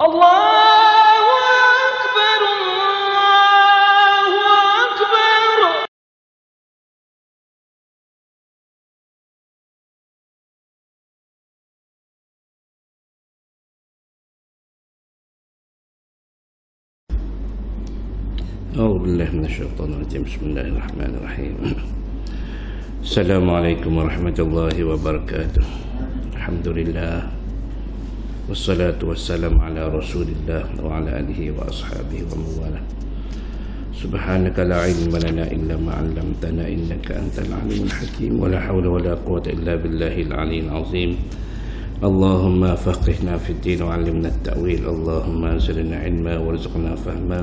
Allahu Akbar, Allahu Akbar. أعوذ بالله من الشيطان الرجيم. بسم الله الرحمن الرحيم. السلام عليكم ورحمة الله وبركاته. الحمد لله والصلاة والسلام على رسول الله وعلى آله وأصحابه ومن والاه. سبحانك لا علم لنا إلا ما علمتنا إنك أنت العليم الحكيم ولا حول ولا قوة إلا بالله العلي العظيم. اللهم فقهنا في الدين وعلمنا التأويل. اللهم زدنا علما وارزقنا فهما.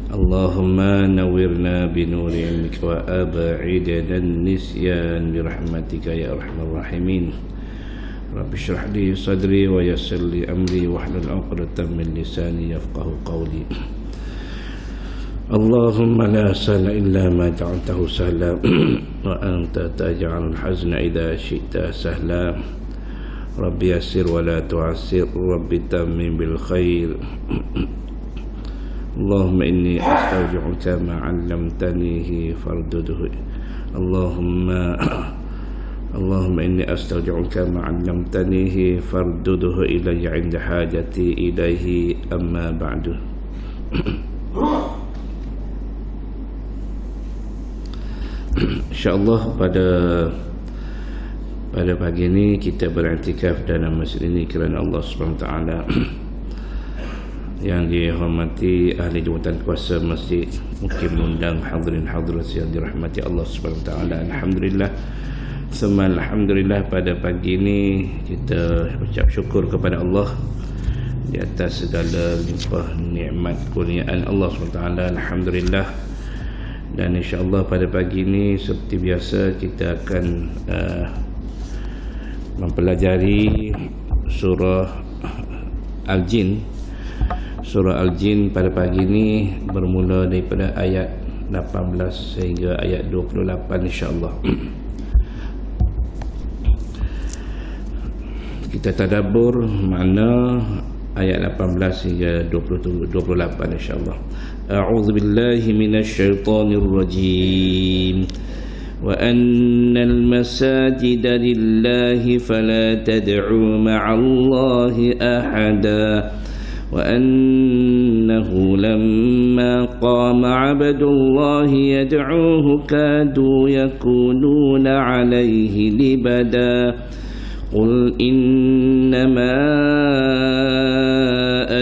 اللهم نورنا بنور علمك وأبعدنا النسيان برحمتك يا أرحم الراحمين. رب اشرح لي صدري ويسر لي أمري واحلل عقدة من لساني يفقه قولي. اللهم لا سهل إلا ما جعلته سهلا وأنت تجعل الحزن إذا شئت سهلا. رب يسر ولا تعسر، رب تمم بالخير. اللهم إني أستودعك ما علمتنيه فاردده. اللهم إني أستودعك ما علمتنيه فاردده إلي عند حاجتي إليه. أما بعد. InsyaAllah pada pagi ini kita beriktikaf dalam masjid ini kerana Allah SWT yang dihormati ahli jawatan kuasa masjid, mungkin mengundang hadirin hadirat yang dirahmati Allah SWT. Alhamdulillah, semua alhamdulillah, pada pagi ini kita ucap syukur kepada Allah di atas segala limpah nikmat kurniaan Allah SWT. Alhamdulillah. Dan insyaAllah pada pagi ini seperti biasa kita akan mempelajari surah Al-Jin. Surah Al-Jin pada pagi ini bermula daripada ayat 18 sehingga ayat 28 insyaAllah. Kita tadabbur makna ayat 18 hingga 28 insyaAllah. A'udzu billahi minasyaitonir rajim. Wa annal masajida lillahi fala tad'u ma'allahi ahada. وأنه لما قام عبد الله يدعوه كادوا يكونون عليه لبدا. قل إنما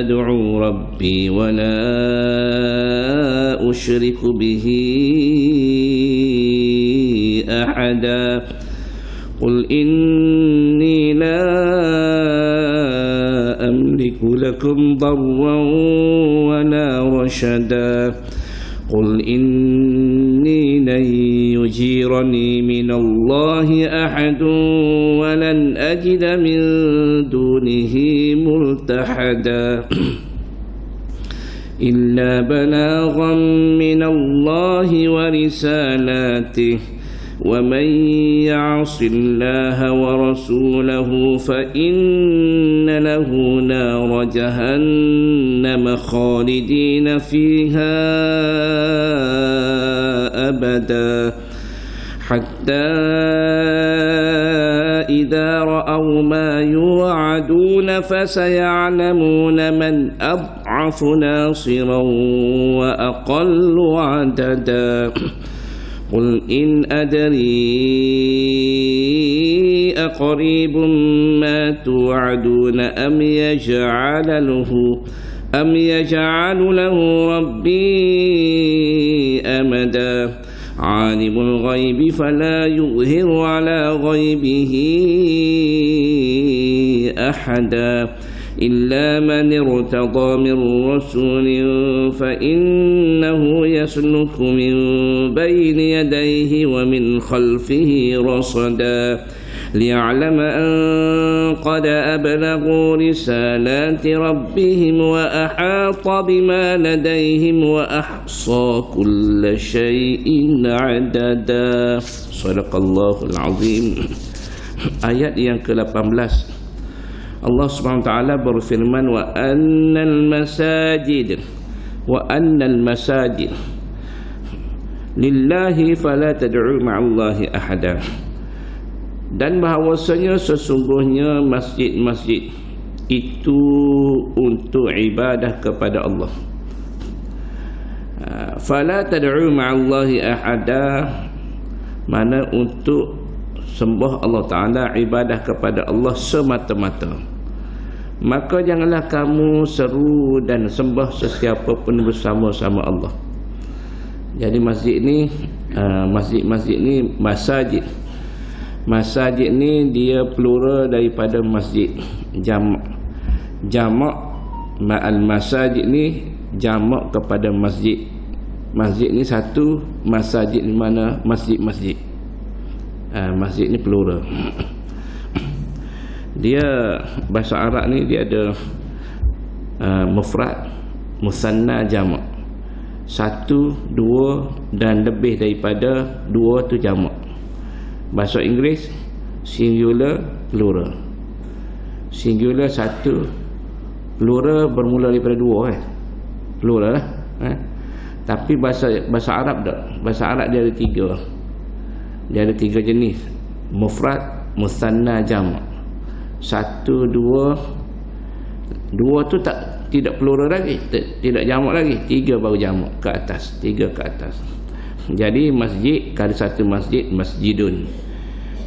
أدعو ربي ولا أشرك به أحدا. قل إني لا أملك لكم ضرا ولا رشدا. قل إني لن يجيرني من الله أحد ولن أجد من دونه ملتحدا. إلا بلاغا من الله ورسالاته. ومن يعص الله ورسوله فإن له نار جهنم خالدين فيها أبدا. حتى إذا رأوا ما يوعدون فسيعلمون من أضعف ناصرا وأقل عددا. قل إن أدري أقريب ما توعدون أم يجعل له ربي أمدا. عالم الغيب فلا يظهر على غيبه أحدا إلا من ارتضى من رسول فإنه يسلك من بين يديه ومن خلفه رصدا. ليعلم أن قد أبلغوا رسالات ربهم وأحاط بما لديهم وأحصى كل شيء عددا. صدق الله العظيم. Ayat yang ke-18 Allah Subhanahu wa taala berfirman wa annal masajid lillahi fala tad'u ma'allahi ahada. Dan bahawasanya sesungguhnya masjid-masjid itu untuk ibadah kepada Allah. Fala tad'u ma'allahi ahada, mana untuk sembah Allah Ta'ala, ibadah kepada Allah semata-mata. Maka janganlah kamu seru dan sembah sesiapa pun bersama-sama Allah. Jadi masjid ni masjid-masjid ni masajid. Masajid ni dia plural daripada masjid. Jamak ma'al masajid ni jamak kepada masjid. Masjid ni satu, masajid ni mana? Masjid-masjid. Masjid ni plural. Dia bahasa Arab ni dia ada mufrad, musanna, jamak. Satu, dua dan lebih daripada dua tu jamak. Bahasa Inggeris singular, plural. Singular satu, plural bermula daripada dua plural lah. Tapi bahasa Arab tak. Bahasa Arab dia ada tiga. Dia ada tiga jenis. Mufrad, musanna, jamak. Satu, dua. Dua tu tidak plural lagi, tidak jamak lagi. Tiga baru jamak ke atas. Tiga ke atas. Jadi masjid, kalau satu masjid, masjidun.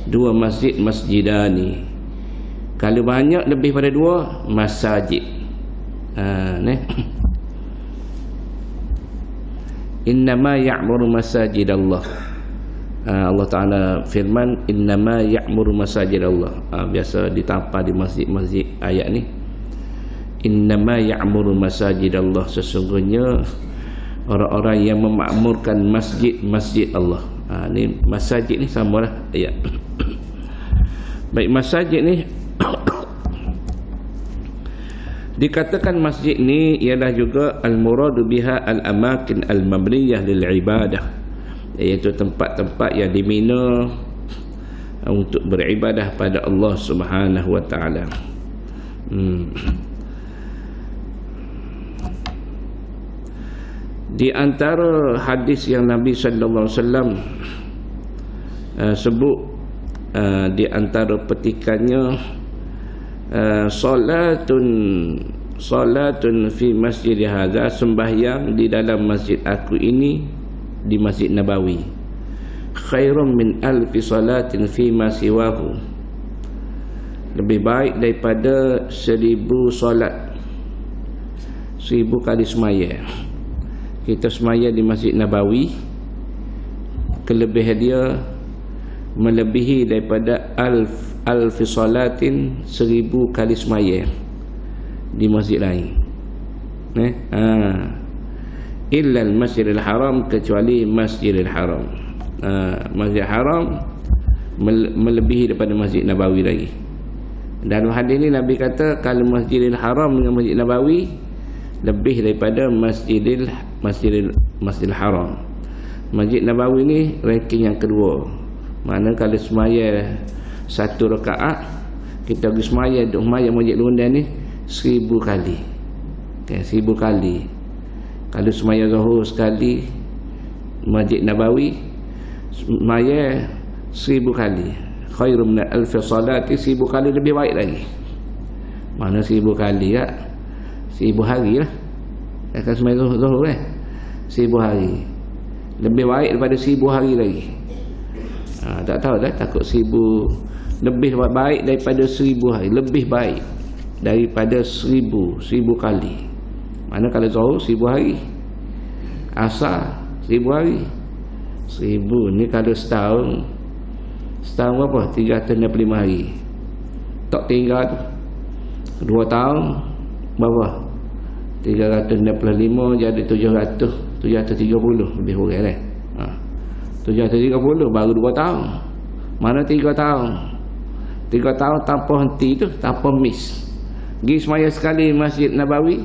Dua masjid, masjidani. Kalau banyak lebih pada dua, masajid. Innama ya'muru masajid Allah. Allah Ta'ala firman innama ya'muru masajid Allah. Biasa ditampar di masjid-masjid ayat ni. Innama ya'muru masajid Allah, sesungguhnya orang-orang yang memakmurkan masjid-masjid Allah. Ni masajid ni samalah ayat. Baik, masajid ni dikatakan masjid ni ialah juga al-muradu biha al-amakin al-mabniyah lil ibadah, iaitu tempat-tempat yang dibina untuk beribadah pada Allah Subhanahu wa taala. Di antara hadis yang Nabi sallallahu alaihi wasallam sebut, di antara petikannya, salatun fi masjid hadza, sembahyang di dalam masjid aku ini, di Masjid Nabawi, khairum min alfi salatin fi ma siwahu, lebih baik daripada 1000 solat, 1000 kali semaya. Kita semaya di Masjid Nabawi, kelebihan dia melebihi daripada alfi salatin, 1000 kali semaya di masjid lain. Illa al-masjidil haram, kecuali masjidil haram. Masjid haram melebihi daripada Masjid Nabawi lagi. Dalam hadis ni Nabi kata kalau masjidil haram dengan Masjid Nabawi lebih daripada masjidil haram. Masjid Nabawi ni ranking yang kedua. Mana kalau semaya 1 rakaat, kita pergi semaya Masjid Lundan ni 1000 kali. 1000 kali. Kalau semaya Zuhur sekali, Masjid Nabawi semaya 1000 kali. Khairum min alfi salati, 1000 kali lebih baik lagi. Mana 1000 kali ya? 1000 hari lah. Akan semaya Zuhur 1000 hari. Lebih baik daripada 1000 hari lagi. Tak tahu dah, takut 1000 lebih baik daripada 1000 hari, lebih baik daripada 1000 kali. Mana kalau Zuhur 1000 hari, Asar 1000 hari. 1000 ni kalau setahun berapa? 365 hari. Tak tinggal 2 tahun berapa? 365 jadi 730 lebih kurang lah. 730 baru 2 tahun. Mana 3 tahun? 3 tahun tanpa henti tu, tanpa miss. Pergi semaya sekali Masjid Nabawi,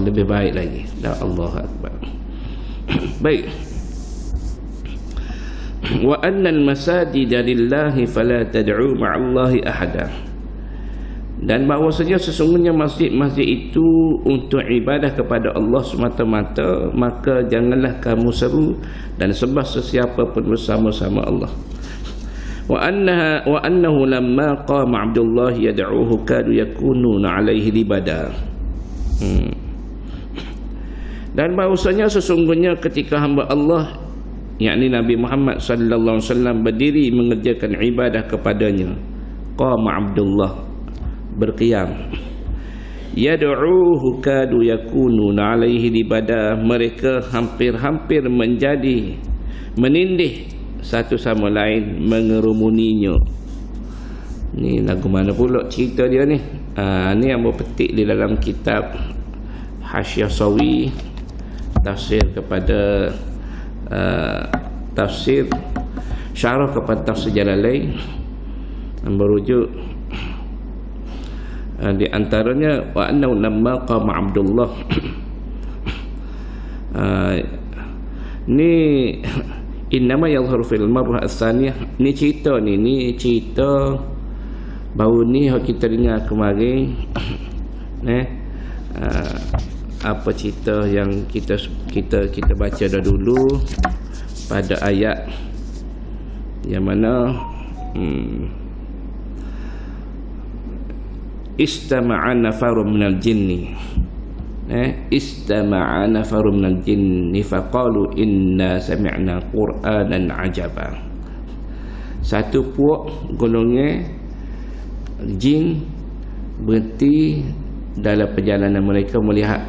lebih baik lagi. Allahu Akbar. Baik. Wa annal masajida lillahi fala tad'u ma'allahi ahada. Dan bahawasanya sesungguhnya masjid-masjid itu untuk ibadah kepada Allah semata-mata, maka janganlah kamu seru dan sembah sesiapa pun bersama-sama Allah. Wa annahu lamma qama Abdullah yad'uhu kadu yakununa alaihi libada. Dan bahawasanya sesungguhnya ketika hamba Allah, yakni Nabi Muhammad sallallahu alaihi wasallam berdiri mengerjakan ibadah kepadanya, qama Abdullah, berqiyam, yad'uhu kadu yakununa alaihi libada, mereka hampir-hampir menjadi menindih satu sama lain, mengerumuninya. Ni lagu mana pula cerita dia ni? Ni yang berpetik di dalam kitab Hasyiah Sawi, tafsir kepada tafsir syarah kepada tafsir Jalalain, yang berujuk di antaranya wa annahu lamma qama Abdullah. Ni innama yadhharu fil marrah ats-tsaniyah. Ni cerita cerita baru ni kita dengar kemarin. Apa cerita yang kita baca dah dulu pada ayat yang mana istama'a nafarun minal jinni, istama'a nafarun minal jinni faqalu inna sami'na qur'anan ajaba. Satu puak golongan jin berhenti dalam perjalanan mereka, melihat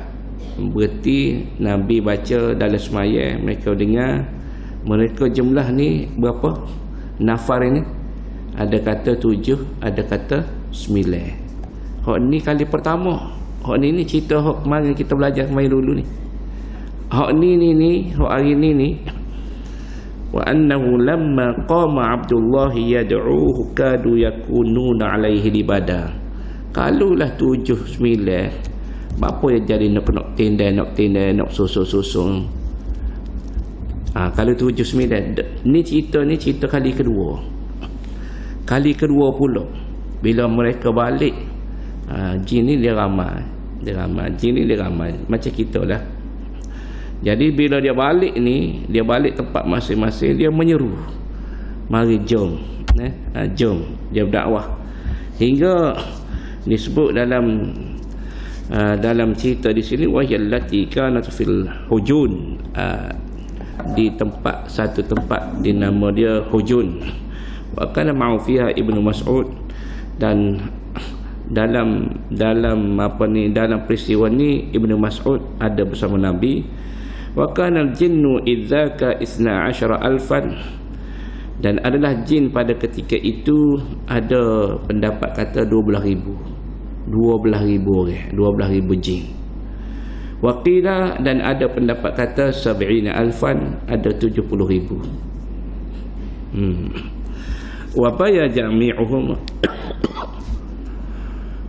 berhenti Nabi baca dalam semaya, mereka dengar, mereka jumlah ni berapa nafar ini? Ada kata 7, ada kata 9. Hak ni kali pertama. Hak ni cerita hak kemarin kita belajar kemarin dulu ni. Hak ni hak hari ni wa annahu lamma qama Abdullah yad'uhu kadu yakununa alaihi libada. Kalulah 7 9, apa yang jadi nak tindai nak susun. Kalau 7 9 ni cerita kali kedua. Kali kedua pula bila mereka balik, jin ni dia ramai, jin ni dia ramai macam kita lah. Jadi bila dia balik ni, dia balik tempat masing-masing, dia menyeru, mari jom, jom, dia berdakwah. Hingga disebut dalam cerita di sini, wahyallati kanat fil hujun, di tempat, satu tempat di nama dia Hujun. Wa kana ma'u fiha Ibnu Mas'ud, dan dalam peristiwa ni Ibnu Mas'ud ada bersama Nabi. Wa kana al-jinnu idzaka 12,000, dan adalah jin pada ketika itu, ada pendapat kata 12,000 orang, 12,000 jin. Wa qila, dan ada pendapat kata 70,000, ada 70,000. Wa baya jami'uhum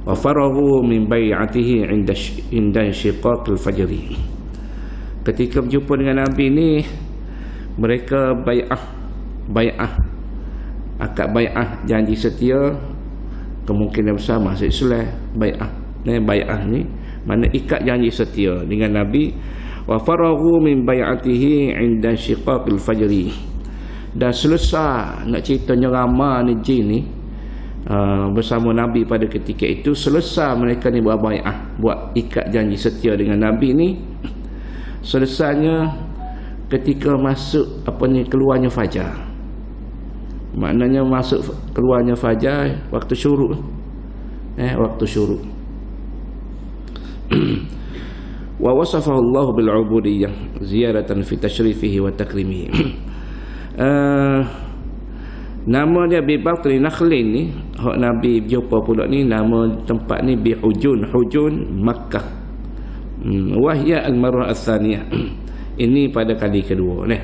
wa farahu min bai'atihi inda shiqaq al-fajr. Ketika berjumpa dengan Nabi ni, mereka akad bai'ah, janji setia, kemungkinan besar masuk Islam. Bai'ah ni mana ikat janji setia dengan Nabi. Wa farahu min bai'atihi inda shiqaq al-fajr, dan selesai nak ceritanya ramai ni jin ni bersama Nabi pada ketika itu, selesai mereka ni buat bai'ah, buat ikat janji setia dengan Nabi ni. Selesainya ketika masuk keluarnya fajar, maknanya masuk keluarnya fajar waktu syuruk, waktu syuruk. Wa wasafahu Allah bil ubudiyyah ziyaratan fi tashrifihi wa takrimihi. Nama dia Bi Batni Nakhlin ni, hak Nabi jumpa pula ni, nama tempat ni Bi Hujun Makkah. Wahya al-marrah ats-tsaniyah. Ini pada kali kedua ni.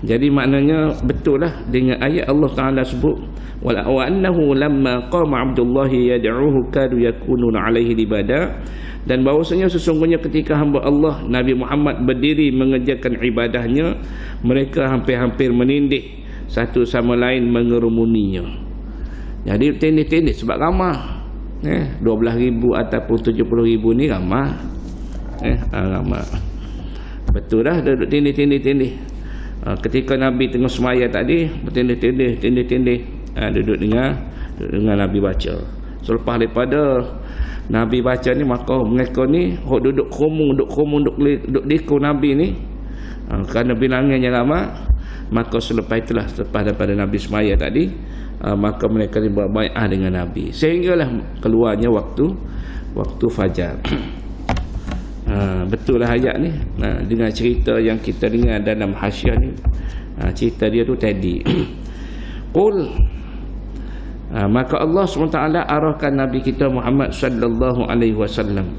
Jadi maknanya betul lah dengan ayat Allah Taala sebut wa annahu lamma qama Abdullah yad'uhu kadu yakununa alaihi libada, dan bahwasanya sesungguhnya ketika hamba Allah Nabi Muhammad berdiri mengerjakan ibadahnya, mereka hampir-hampir menindih satu sama lain, mengerumuninya. Jadi tindih-tindih sebab ramai. 12,000 ataupun 70,000 ni ramah. Ramah. Betul dah duduk tindih. Ketika Nabi tengah semaya tadi, bertindih-tindih, duduk dengar Nabi baca. Selepas daripada Nabi baca ni, maka mereka ni duduk kromong, duduk diko Nabi ni, kerana bilangannya ramai. Maka selepas itulah, selepas daripada Nabi semaya tadi, maka mereka ni berbai'ah dengan Nabi, sehinggalah keluarnya waktu fajar. Betul lah ayat ni. Dengan cerita yang kita dengar dalam hasyiah ni, cerita dia tu tadi. Qul, maka Allah SWT arahkan Nabi kita Muhammad sallallahu alaihi wasallam.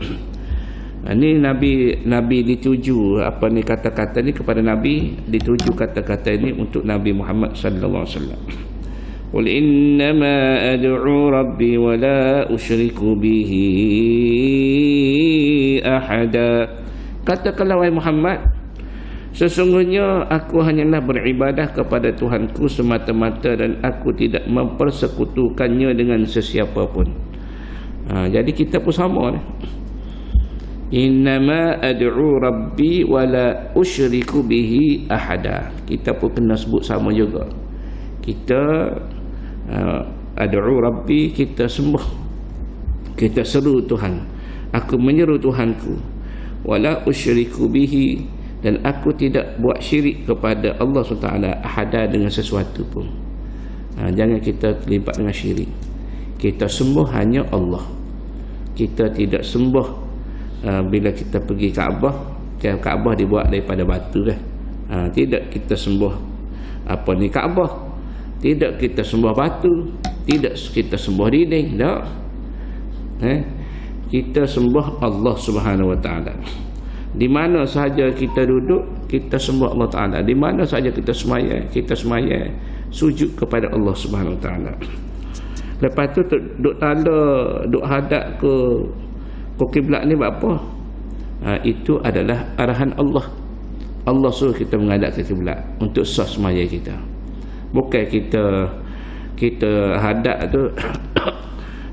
Ni Nabi dituju kata-kata ni kepada Nabi, dituju kata-kata ini untuk Nabi Muhammad sallallahu alaihi wasallam. Qul innama ad'u rabbi wa la usyriku bihi ahada. Katakanlah wahai Muhammad, sesungguhnya aku hanyalah beribadah kepada Tuhanku semata-mata dan aku tidak mempersekutukannya dengan sesiapa pun. Jadi kita pun sama ni. Innama ad'u rabbi wa la usyriku bihi ahada. Kita pun kena sebut sama juga. Kita ad'u rabbi, kita sembah, kita seru Tuhan, aku menyeru Tuhanku, wala usyriku bihi, dan aku tidak buat syirik kepada Allah SWT ahada dengan sesuatu pun. Jangan kita terlibat dengan syirik. Kita sembah hanya Allah. Kita tidak sembah bila kita pergi Kaabah, Kaabah dibuat daripada batu kan. Tidak kita sembah Kaabah. Tidak kita sembah batu, tidak kita sembah dinding, tak. Kita sembah Allah Subhanahu Wa Taala. Di mana sahaja kita duduk, kita sembah Allah Taala. Di mana sahaja kita semaya sujud kepada Allah Subhanahu Wa Taala. Lepas tu duk tanda, duk hadap ke kiblat ni buat apa? Itu adalah arahan Allah. Allah suruh kita menghadap ke kiblat untuk sah semaya kita. Bukan kita hadap tu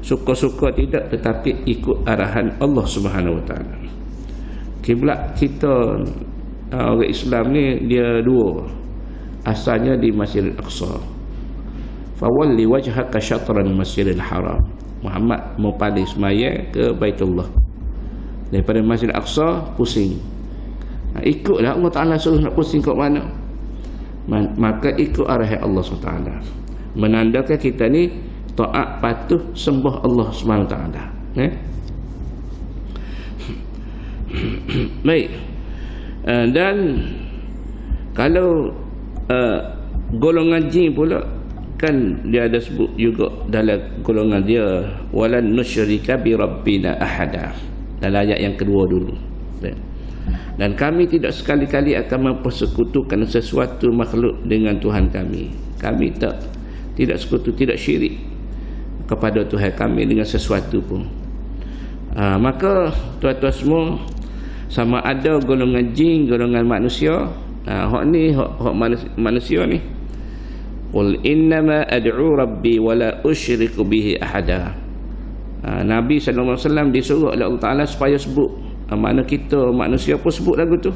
suka-suka, tidak, tetapi ikut arahan Allah Subhanahu Wa Taala. Kiblat kita orang Islam ni dia dua. Asalnya di Masjidil Aqsa. Fawalli wajhaka syatran Masjidil Haram. Muhammad mau palih semaya ke Baitullah. Daripada Masjidil Aqsa pusing. Ikutlah Allah Taala suruh nak pusing kat mana. Maka ikut arahan Allah SWT. Menandakan kita ni taat, patuh, sembah Allah SWT. Baik. Dan kalau golongan jin pula, kan dia ada sebut juga dalam golongan dia, walan nusyrika bi rabbina ahada, dalam ayat yang kedua dulu. Dan kami tidak sekali-kali akan mempersekutukan sesuatu makhluk dengan Tuhan kami. Kami tidak sekutu, tidak syirik kepada Tuhan kami dengan sesuatu pun. Maka tuan-tuan semua, sama ada golongan jin, golongan manusia, hak manusia ni, qul innama ad'u rabbi wa la usyriku bihi ahada. Nabi sallallahu alaihi wasallam disuruh oleh Allah Taala supaya sebut. Mana kita manusia pun sebut lagu tu,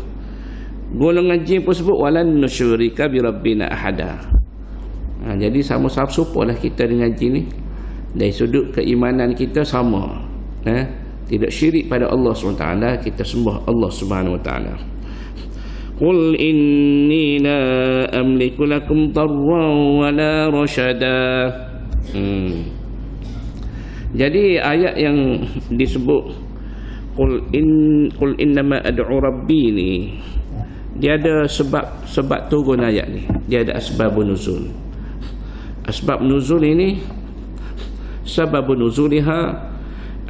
golongan jin pun sebut walan nusyrika bi rabbina ahada. Jadi sama-sama serupalah kita dengan jin ni. Dari sudut keimanan kita sama. Tidak syirik pada Allah SWT, kita sembah Allah Subhanahu Wa Taala. Qul inni la amliku lakum darran wa la rashada. Jadi ayat yang disebut Qul innama ad'u rabbi ni, dia ada sebab turun ayat ni. Dia ada asbabun nuzul. Asbab nuzul ini, sababun nuzuliha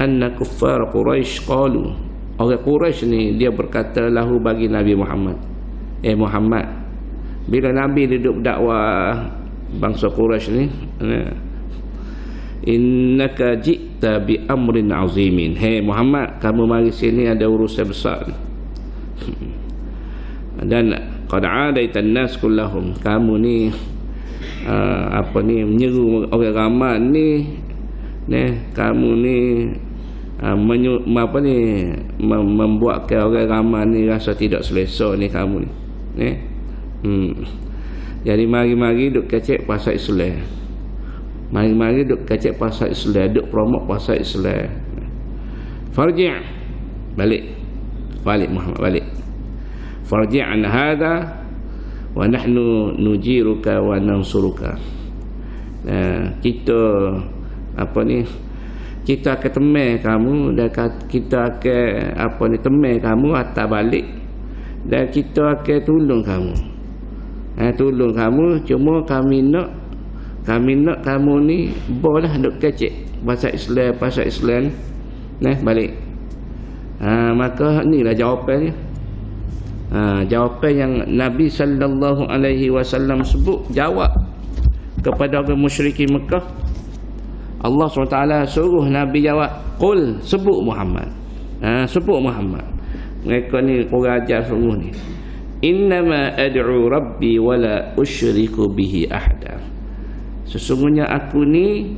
anna kuffar Quraisy qalu. Orang Quraisy ni dia berkata lahu bagi Nabi Muhammad, Muhammad, bila Nabi duduk dakwah bangsa Quraisy ni, innaka ji'ta bi amrin azimin. Hei Muhammad, kamu mari sini ada urusan besar. Dan qad adaitan nas kullahum, kamu ni menyeru orang ramai ni kamu ni membuatkan orang ramai ni rasa tidak selesa ni kamu ni. Jadi mari-mari duk kecek pasal Islam. Mari-mari duk kecek pasal Islam, duk promote pasal Islam. Farji' balik Muhammad balik. Farji' an hadha wa nahnu nujiruka wa nansuruka. Kita kita akan temai kamu dan kita akan temai kamu atas balik, dan kita akan tolong kamu. Tolong kamu, cuma kami nak kamu ni boleh duk kecek pasal Islam balik. Maka inilah jawapannya. Jawapan yang Nabi sallallahu alaihi wasallam jawab kepada orang musyrikin Mekah. Allah SWT suruh Nabi jawab, qul, sebut Muhammad. Sebut Muhammad. Mereka ni orang ajar sungguh ni. Innama ad'u rabbi wala usyriku bihi ahada. Sesungguhnya aku ni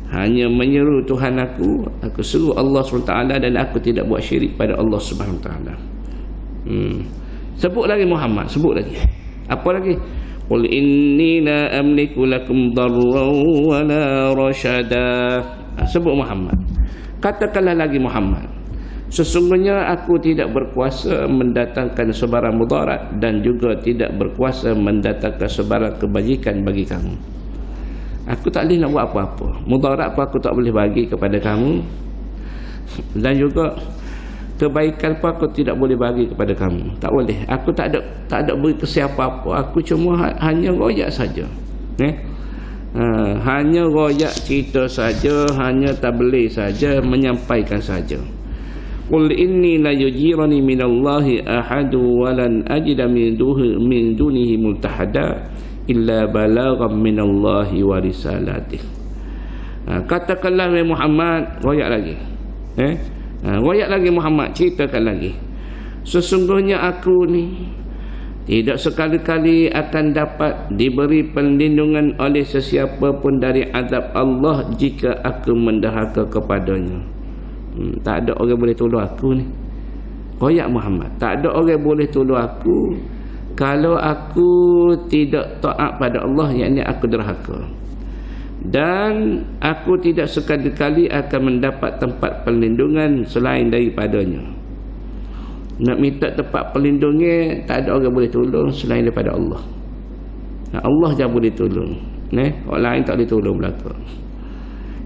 hanya menyeru Tuhan aku seru Allah SWT, dan aku tidak buat syirik pada Allah Subhanahu Wa Taala. Sebut lagi Muhammad, sebut lagi. Apa lagi? Qul inni la amliku lakum darran wa la rashada. Sebut Muhammad. Katakanlah lagi Muhammad, sesungguhnya aku tidak berkuasa mendatangkan sebarang mudarat dan juga tidak berkuasa mendatangkan sebarang kebajikan bagi kamu. Aku tak boleh nak buat apa-apa. Mudarat apa aku tak boleh bagi kepada kamu, dan juga kebaikan apa aku tidak boleh bagi kepada kamu. Tak boleh. Aku tak ada beri kesiapa apa. Aku cuma hanya royak saja. Hanya royak cerita saja, hanya tabligh saja, menyampaikan saja. Qul inni la yujirani minallahi ahadu wa lan ajida min dunihi multahada illa balaghan minallahi wa risalatih. Katakanlah wahai Muhammad, royak lagi. Royak lagi Muhammad, ceritakan lagi. Sesungguhnya aku ni tidak sekali-kali akan dapat diberi perlindungan oleh sesiapa pun dari azab Allah jika aku mendahaka kepadanya. Tak ada orang boleh tolong aku ni. Royak Muhammad, tak ada orang boleh tolong aku kalau aku tidak taat pada Allah, yakni aku derhaka. Dan aku tidak sekali-kali akan mendapat tempat perlindungan selain daripadanya. Nak minta tempat perlindungan, tak ada orang boleh tolong selain daripada Allah. Allah je boleh tolong. Orang lain tak boleh tolong belaka.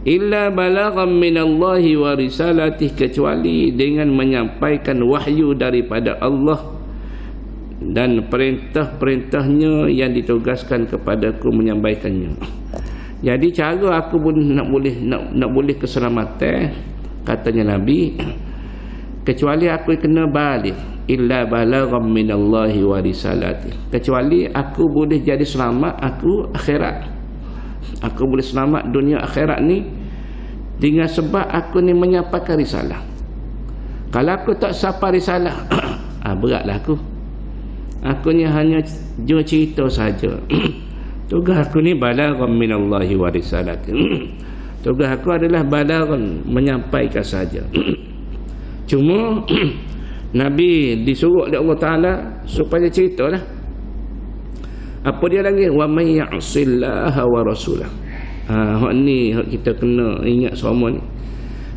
Illa balaghan minallahi wa risalatih, kecuali dengan menyampaikan wahyu daripada Allah dan perintah-perintahnya yang ditugaskan kepadaku menyampaikannya. Jadi cara aku pun nak boleh keselamatan, katanya Nabi, kecuali aku kena balik. Illa balaghan minallahi wa risalati, kecuali aku boleh jadi selamat aku akhirat. Aku boleh selamat dunia akhirat ni dengan sebab aku ni menyampaikan risalah. Kalau aku tak sapa risalah, beratlah aku. Aku ni hanya cerita saja. Tugas aku ni balaghan minallahi wa risalati. Tugas aku adalah balaghan, menyampaikan saja. Cuma Nabi disuruh oleh Allah Ta'ala supaya ceritalah. Apa dia lagi? Wa may ya'sillaha wa rasulah. Hak ni hak kita kena ingat semua ni.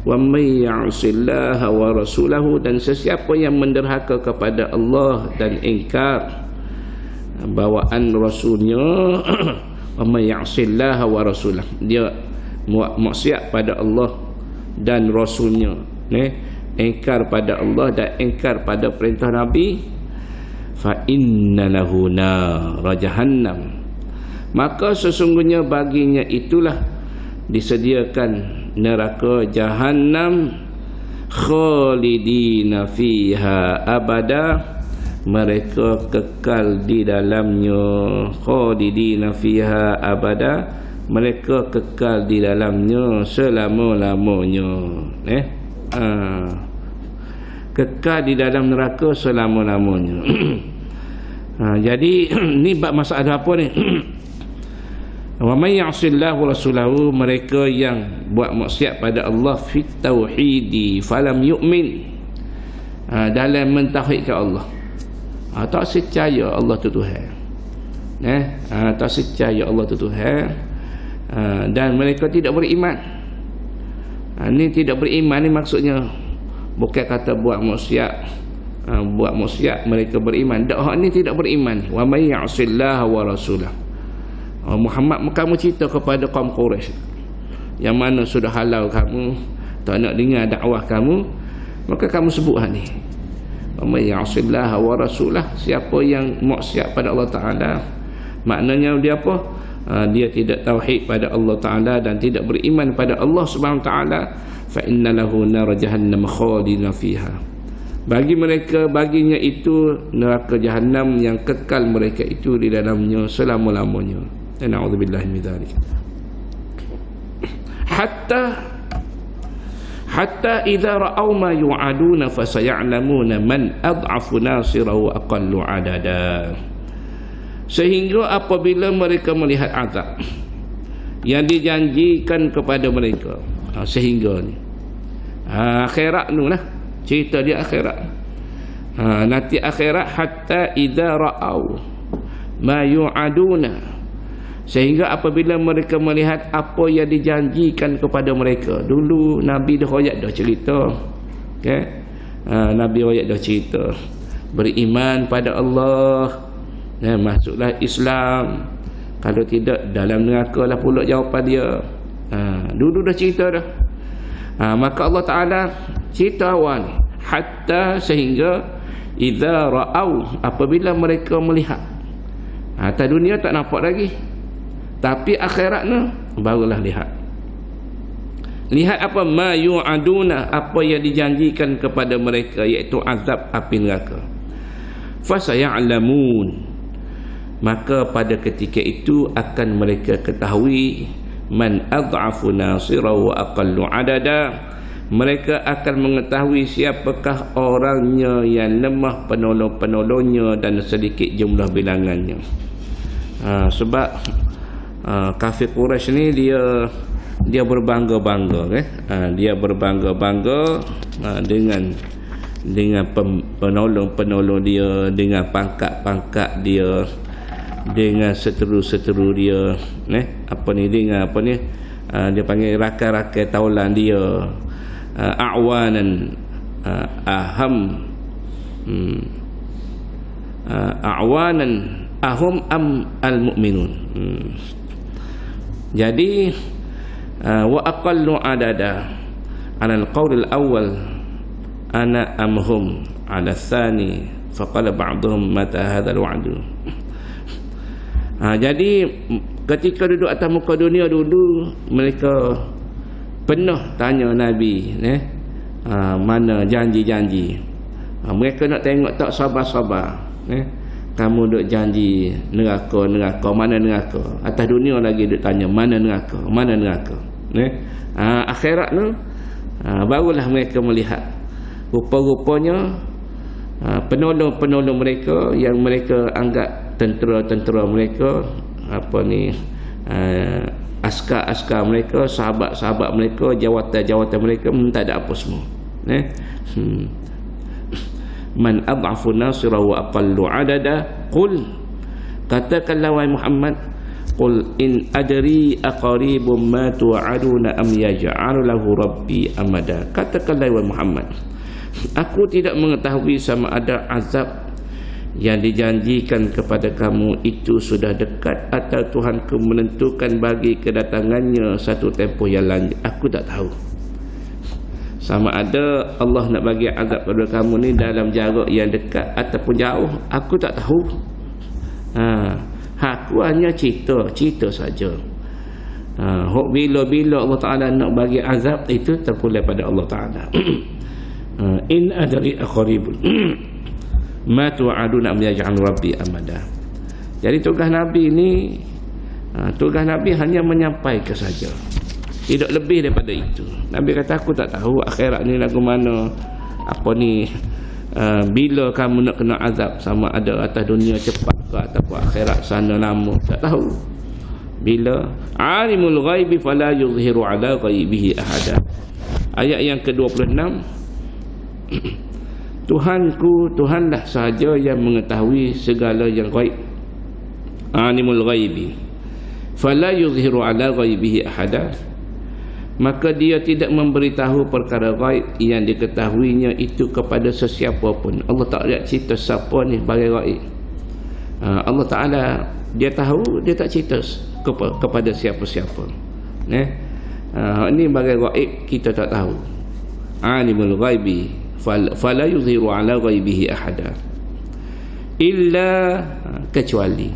Wa may ya'sillaha wa rasulahu, dan sesiapa yang menderhaka kepada Allah dan ingkar bawaan rasulnya, wa may ya'sillaha wa rasulah, dia maksiat pada Allah dan rasulnya, ingkar pada Allah dan ingkar pada perintah Nabi, fa inna lahu nar jahannam, maka sesungguhnya baginya itulah disediakan neraka jahannam, khalidina fiha abada, mereka kekal di dalamnya. Khalidina fiha abada, mereka kekal di dalamnya selama-lamanya. Kekal di dalam neraka selama-lamanya. Jadi ni bab masalah apa ni? Wa may ya'sillahu rasulahu, mereka yang buat maksiat pada Allah fit tauhidi falam yu'min, dalam mentauhidkan Allah, tak percaya Allah tu Tuhan, tak percaya Allah tu Tuhan, dan mereka tidak beriman. Ni tidak beriman ni maksudnya bukan kata buat maksiat mereka beriman. Dak, ni tidak beriman. Wa may ya'sillahu wa rasulahu, Muhammad, kamu cerita kepada kaum Quraisy yang mana sudah halau kamu, tak nak dengar dakwah kamu, maka kamu sebut ni, wa may ya'sillah wa rasulah, siapa yang maksiat pada Allah Ta'ala, maknanya dia apa? Dia tidak tauhid pada Allah Ta'ala dan tidak beriman pada Allah Subhanahu Wa Ta'ala, fa inna lahu nar jahannam khalidina fiha, baginya itu neraka jahanam yang kekal mereka itu di dalamnya selama-lamanya. Na'udzubillahi min dzalik. Hatta idza ra'aw ma yu'aduna fasaya'lamuna man ad'afu nasira wa aqallu 'adada. Sehingga apabila mereka melihat azab yang dijanjikan kepada mereka, sehingga ni akhirat nu lah, cerita di akhirat, nanti akhirat. Hatta idza ra'aw ma yu'aduna, sehingga apabila mereka melihat apa yang dijanjikan kepada mereka. Dulu Nabi dah royak dah cerita, Nabi royak dah cerita beriman pada Allah, masuklah Islam, kalau tidak dalam neraka lah pula jawapan dia. Dulu dah cerita dah. Maka Allah Ta'ala cerita awal ni, hatta, sehingga idza ra'au, apabila mereka melihat. Atas dunia tak nampak lagi, tapi akhirat ni barulah lihat. Lihat apa? Ma yu'aduna, apa yang dijanjikan kepada mereka, iaitu azab api neraka. Fasaya'lamun, maka pada ketika itu akan mereka ketahui man ad'afu nasira wa aqallu adada, mereka akan mengetahui siapakah orangnya yang lemah penolong-penolongnya dan sedikit jumlah bilangannya. Sebab kafir Quraisy ni dia berbangga-bangga, dia berbangga-bangga dengan penolong-penolong dia, dengan pangkat-pangkat dia, dengan seteru-seteru dia, dia panggil rakan-rakan taulan dia, a'wanan a'wanan ahum am al-mu'minun. Jadi wa aqallu adada ala al-qawl al-awwal ana amhum ala al-thani faqala ba'dhum mata hadha al-wa'du. Jadi ketika duduk atas muka dunia dulu, mereka pernah tanya Nabi, mana janji-janji. Mereka nak tengok tak sabar-sabar, kamu duk janji neraka, mana neraka? Atas dunia lagi duk tanya mana neraka, mana neraka. Akhirat tu barulah mereka melihat rupa-rupanya penolong-penolong mereka yang mereka anggap tentera-tentera mereka, askar-askar mereka, sahabat-sahabat mereka, jawatan-jawatan mereka, tak ada apa semua. Man ad'afu nasira wa aqallu adada, qul, katakanlah wahai Muhammad, qul in adri aqaribum ma tu'aduna am yaj'alu lahu rabbi amada. Katakanlah wahai Muhammad, aku tidak mengetahui sama ada azab yang dijanjikan kepada kamu itu sudah dekat atau Tuhanku menentukan bagi kedatangannya satu tempoh yang lanjut. Aku tak tahu sama ada Allah nak bagi azab pada kamu ni dalam jarak yang dekat ataupun jauh. Aku tak tahu. Aku hanya cerita saja. Bila-bila Allah Ta'ala nak bagi azab, itu terpulang pada Allah Ta'ala. In adri aqribun ma tu'aduna am yaj'al rabbi amada. Jadi tugas Nabi ni, tugas Nabi hanya menyampaikan saja, tidak lebih daripada itu. Nabi kata aku tak tahu akhirat ni lagu mana, bila kamu nak kena azab, sama ada atas dunia cepat ke ataupun akhirat sana lama, tak tahu. Bila alimul ghaibi fala yuzhiru ala ghaibihi ahada. Ayat yang ke-26, Tuhanku, Tuhanlah sahaja yang mengetahui segala yang ghaib. Alimul ghaibi fala yuzhiru ala ghaibihi ahada. Maka dia tidak memberitahu perkara ghaib yang diketahuinya itu kepada sesiapa pun. Allah tak ada cerita siapa ni bagi ghaib. Allah Ta'ala dia tahu, dia tak cerita kepada siapa-siapa. Ini bagi ghaib kita tak tahu. Alimul ghaibi fala yuzhiru ala ghaibihi ahada illa kecuali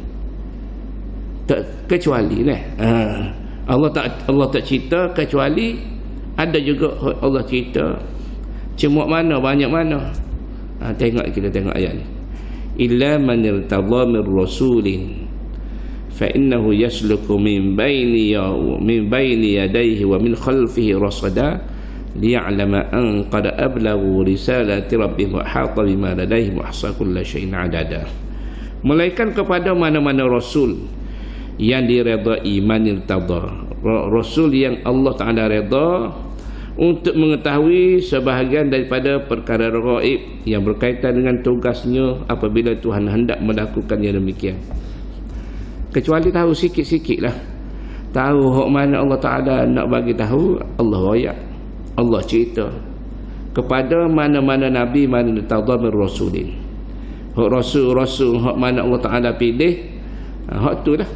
Allah tak cerita kecuali ada juga Allah cerita. Cuma mana, banyak mana. Kita tengok ayat ni. Illa man irtadha min rasulin fa innahu yasluku min bayni yadayhi wa min khalfihi rasada liya'lama an qad ablagu risalati rabbihim wa ahata bima ladayhim wa ahsa kulla shay'in adada. Melainkan kepada mana-mana rasul yang diredai, man irtadha, rasul yang Allah Ta'ala redha untuk mengetahui sebahagian daripada perkara ghaib yang berkaitan dengan tugasnya apabila Tuhan hendak melakukan yang demikian. Kecuali tahu sikit-sikit lah, tahu hak mana Allah Ta'ala nak bagi tahu, Allah royak, Allah cerita kepada mana-mana Nabi, mana irtadha min rasulin. Hak rasul-rasul hak mana Allah Ta'ala pilih, hak tu lah.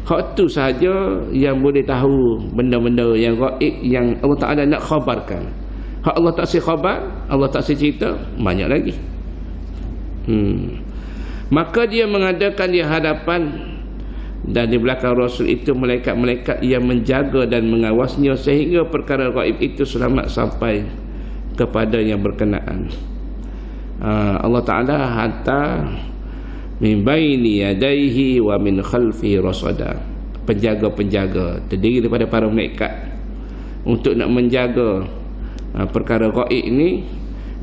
Hak tu sahaja yang boleh tahu benda-benda yang gaib yang Allah Ta'ala nak khabarkan. Hak Allah tak si khabar, Allah tak si cerita, banyak lagi. Maka dia mengadakan di hadapan dan di belakang Rasul itu malaikat-malaikat yang menjaga dan mengawasnya sehingga perkara gaib itu selamat sampai kepada yang berkenaan. Allah Ta'ala hantar min baini yadayhi wa min khalfihi rasada, penjaga-penjaga terdiri daripada para malaikat untuk nak menjaga perkara gaib ini.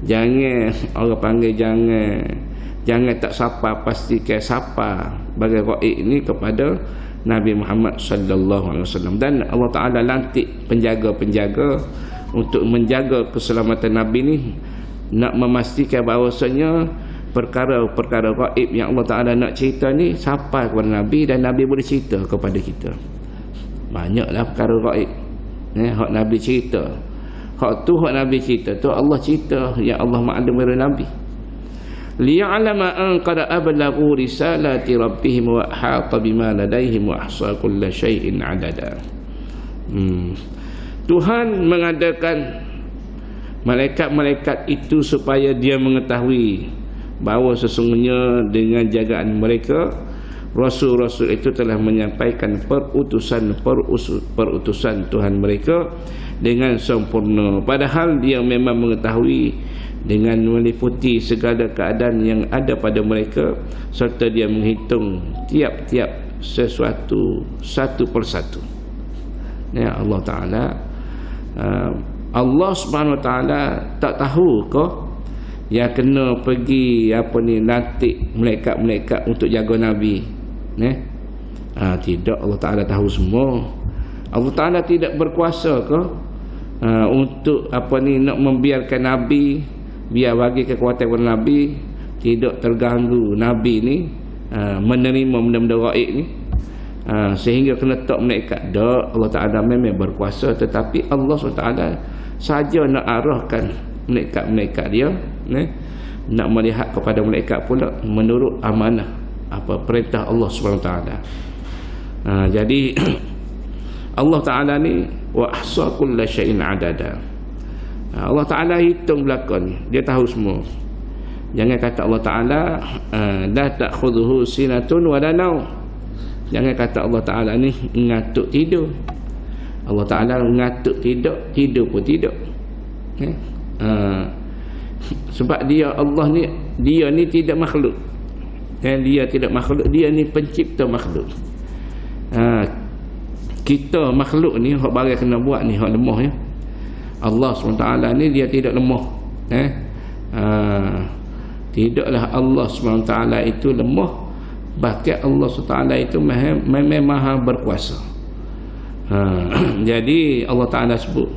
Jangan orang panggil, jangan tak sapa, pastikan sapa bagi gaib ini kepada Nabi Muhammad sallallahu alaihi wasallam. Dan Allah Ta'ala lantik penjaga-penjaga untuk menjaga keselamatan Nabi ni, nak memastikan bahawasanya perkara-perkara gaib yang Allah Ta'ala nak cerita ni sampai kepada Nabi dan Nabi boleh cerita kepada kita. Banyaklah perkara gaib hak Nabi cerita. Hak tu hak Nabi cerita tu Allah cerita yang Allah maklum kepada Nabi. Liya'lama an qad ablaghu risalati rabbihim wa ahata bima ladayhim wa ahsa kulla shay'in adada. Tuhan mengadakan malaikat-malaikat itu supaya dia mengetahui bahawa sesungguhnya dengan jagaan mereka rasul-rasul itu telah menyampaikan perutusan Tuhan mereka dengan sempurna, padahal dia memang mengetahui dengan meliputi segala keadaan yang ada pada mereka, serta dia menghitung tiap-tiap sesuatu satu persatu. Ya Allah Ta'ala, Allah Subhanahu Wa Ta'ala tak tahu ke yang kena pergi lantik malaikat-malaikat untuk jaga Nabi. Tidak, Allah Ta'ala tahu semua. Allah Ta'ala tidak berkuasa ke untuk nak membiarkan Nabi, biar bagi kekuatan kepada Nabi, tidak terganggu Nabi ni menerima benda-benda gaib ni sehingga kena tak malaikat. Tak, Allah Ta'ala memang berkuasa, tetapi Allah SWT saja nak arahkan malaikat-malaikat dia nak melihat kepada malaikat pula menurut amanah perintah Allah SWT. Jadi Allah Ta'ala ni wa ahsa kulla syai'in adada. Allah Ta'ala hitung belakang ni, dia tahu semua. Jangan kata Allah Ta'ala la ta'khudhuhu sinatun wa la naum. Jangan kata Allah Ta'ala ni ngatuk tidur. Allah Ta'ala ngatuk tidur pun tidak. Sebab dia Allah ni, dia ni tidak makhluk. Dia tidak makhluk, dia ni pencipta makhluk. Kita makhluk ni hak barang kena buat ni hak lemah ya. Allah SWT ni dia tidak lemah. Tidaklah Allah SWT itu lemah Bahkan Allah SWT itu memang maha berkuasa. Jadi Allah Ta'ala sebut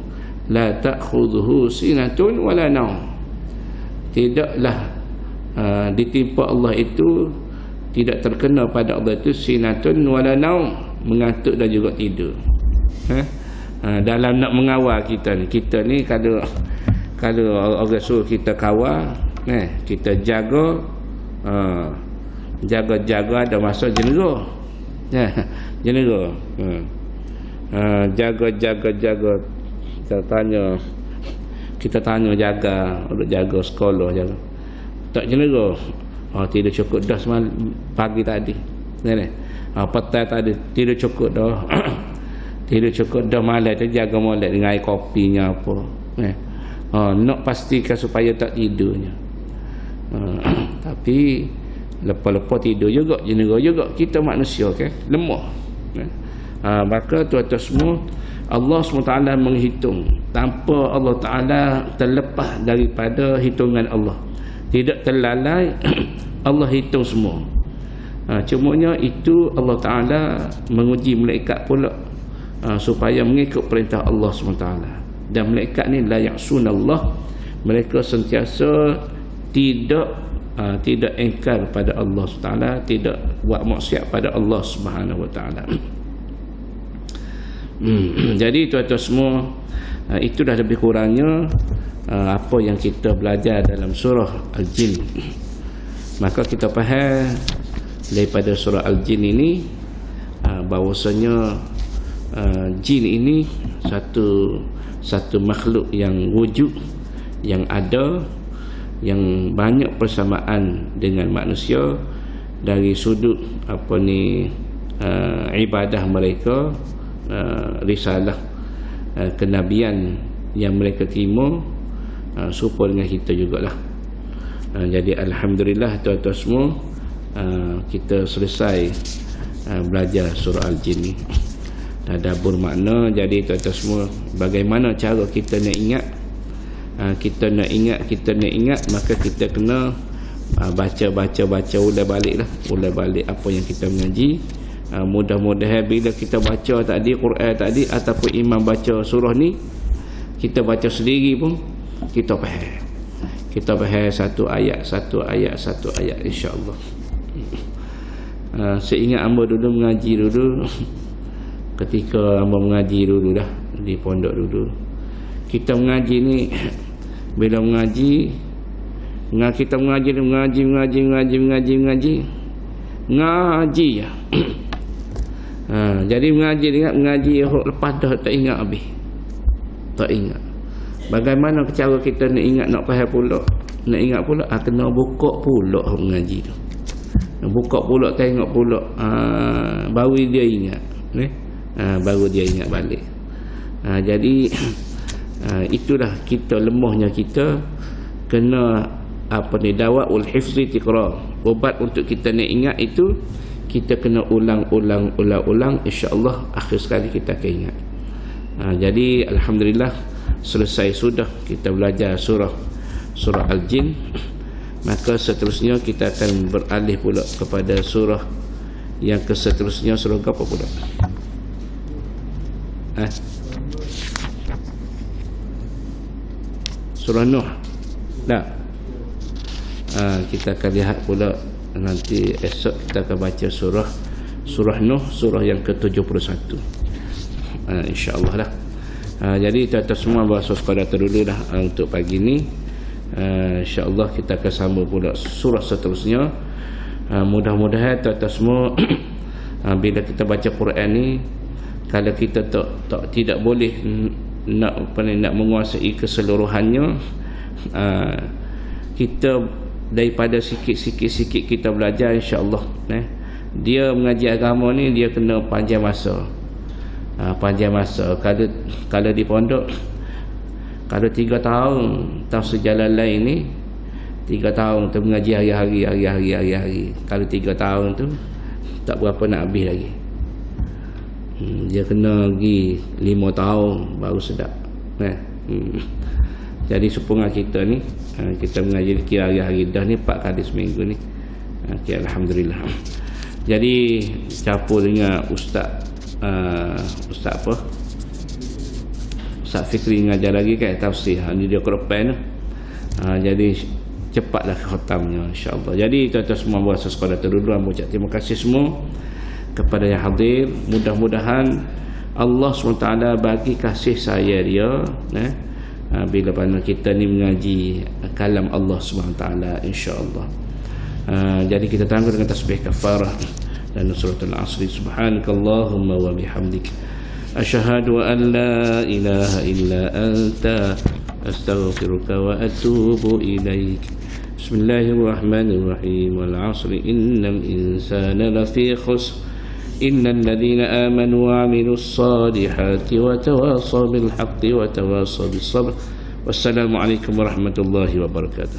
la ta'khudhuhu sinatun wala naum. Tidaklah ditimpa Allah itu, tidak terkena pada Allah itu sinatun wala naum, mengantuk dan juga tidur. Dalam nak mengawal kita ni kalau orang suruh kita kawal, kita jaga, jaga ada masa jenera. Jenera. Jaga kita tanya jaga, untuk jaga sekolah, jaga tak jenera. Tidur cukup dah pagi tadi, petang tadi tidur cukup dah. Tidur cukup dah, malam tu jaga molek dengan air kopinya apa, nak pastikan supaya tak tidurnya. Tapi lepas-lepas tidur juga, jenera juga. Kita manusia kan, lemah. Maka tuan-tuan semua, Allah SWT menghitung tanpa Allah Ta'ala terlepas daripada hitungan Allah. Tidak terlalai. Allah hitung semua. Cumanya itu Allah Ta'ala menguji malaikat pula, supaya mengikut perintah Allah SWT. Dan malaikat ni la ya'sunallah, mereka sentiasa tidak engkar pada Allah SWT, tidak buat maksiat pada Allah Subhanahu Wa Ta'ala. Jadi tuan-tuan semua, itu dah lebih kurangnya apa yang kita belajar dalam surah Al-Jin. Maka kita faham daripada surah Al-Jin ini bahawasanya jin ini satu makhluk yang wujud, yang ada, yang banyak persamaan dengan manusia dari sudut ibadah mereka, risalah, kenabian yang mereka terima, serupa dengan kita jugalah. Jadi alhamdulillah tuan-tuan semua, kita selesai belajar surah Al-Jin ni. Dah bermakna. Jadi tuan-tuan semua, bagaimana cara kita nak ingat? Kita nak ingat, maka kita kena baca ulang balik apa yang kita mengaji. Mudah-mudahan bila kita baca tadi Quran tadi, ataupun imam baca surah ni, kita baca sendiri pun kita faham satu ayat insya-Allah. Seingat hamba dulu mengaji dulu, ketika hamba mengaji dulu dah di pondok dulu, kita mengaji ni, bila mengaji ya. Jadi mengaji lepas dah tak ingat habis. Tak ingat. Bagaimana cara kita nak ingat, nak faham pula, nak ingat pula, kena buka pula mengaji tu. Buka pula, tengok pula, baru dia ingat, baru dia ingat balik. Jadi itulah kita, lemahnya kita kena dawaul hifzi tiqrar. Obat untuk kita nak ingat itu, kita kena ulang, insya-Allah akhir sekali kita akan ingat. Jadi alhamdulillah selesai sudah kita belajar surah Al-Jin. Maka seterusnya kita akan beralih pula kepada surah yang keseterusnya, surah apa pula? Surah Nuh. Kita akan lihat pula nanti esok kita akan baca surah Nuh, surah yang ke-71, insya-Allah lah. Jadi tuan-tuan semua, bahasa sekadar dulu dah untuk pagi ni. InsyaAllah kita akan sambung pula surah seterusnya. Mudah-mudahan tuan-tuan semua bila kita baca Quran ni, kalau kita tidak boleh nak menguasai keseluruhannya, kita daripada sikit-sikit kita belajar, insya-Allah. Dia mengaji agama ni, dia kena panjang masa. Kalau di pondok, kalau 3 tahun sejalan lain ni, 3 tahun tu mengaji hari-hari. Kalau 3 tahun tu tak berapa nak habis lagi. Dia kena pergi 5 tahun baru sedap. Jadi sepungan kita ni, kita mengaji kira hari-hari dah ni 4 kali seminggu ni. Alhamdulillah. Jadi campur dengan Ustaz Fikri ngajar lagi kat tafsir. Ini dia ke depan tu. Jadi cepatlah khatamnya insya-Allah. Jadi tuan-tuan semua puasa sekolah terdulu, hamba ucap terima kasih semua kepada yang hadir. Mudah-mudahan Allah SWT bagi kasih saya dia bila mana kita ni mengaji kalam Allah SWT insya-Allah. Jadi kita tangguh dengan tasbih kafarah dan suratul asri. Subhanakallahumma wa bihamdik asyhadu an la ilaha illa anta astaghfiruka wa atubu ilaik. Bismillahirrahmanirrahim. Wal 'asri innal insana lafi khusr innal ladzina amanu wa 'amilus salihati wa tawassaw bil haqqi wa tawassaw bis sabr. Wassalamu alaikum warahmatullahi wabarakatuh.